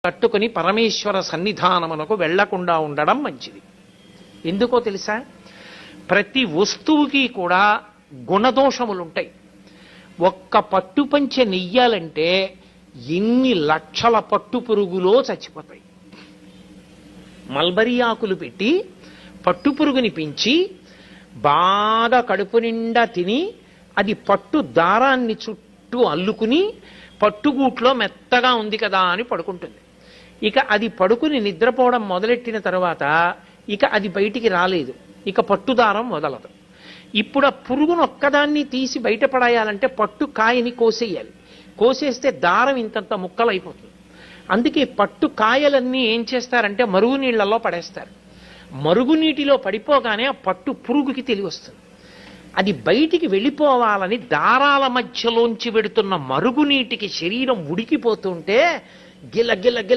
కట్టుకుని పరమేశ్వర సన్నిధానమునకు వెళ్లకుండా ఉండడం మంచిది. ఎందుకో తెలుసా? ప్రతి వస్తువుకి కూడా గుణదోషములుంటాయి. ఒక్క పట్టుపంచె నెయ్యాలంటే ఎన్ని లక్షల పట్టు పురుగులో చచ్చిపోతాయి. మల్బరీ ఆకులు పెట్టి పట్టు పురుగుని పెంచి బాగా కడుపు నిండా తిని అది పట్టు దారాన్ని చుట్టూ అల్లుకుని పట్టుగూట్లో మెత్తగా ఉంది కదా అని పడుకుంటుంది. ఇక అది పడుకుని నిద్రపోవడం మొదలెట్టిన తర్వాత ఇక అది బయటికి రాలేదు, ఇక పట్టుదారం వదలదు. ఇప్పుడు ఆ పురుగును ఒక్కదాన్ని తీసి బయటపడేయాలంటే పట్టు కాయని కోసేయాలి. కోసేస్తే దారం ఇంతంత ముక్కలైపోతుంది. అందుకే పట్టు కాయలన్నీ ఏం చేస్తారంటే మరుగునీళ్లలో పడేస్తారు. మరుగునీటిలో పడిపోగానే ఆ పట్టు పురుగుకి తెలివి వస్తుంది. అది బయటికి వెళ్ళిపోవాలని దారాల మధ్యలోంచి వెడుతున్న మరుగునీటికి శరీరం ఉడికిపోతుంటే గిల గిల గిల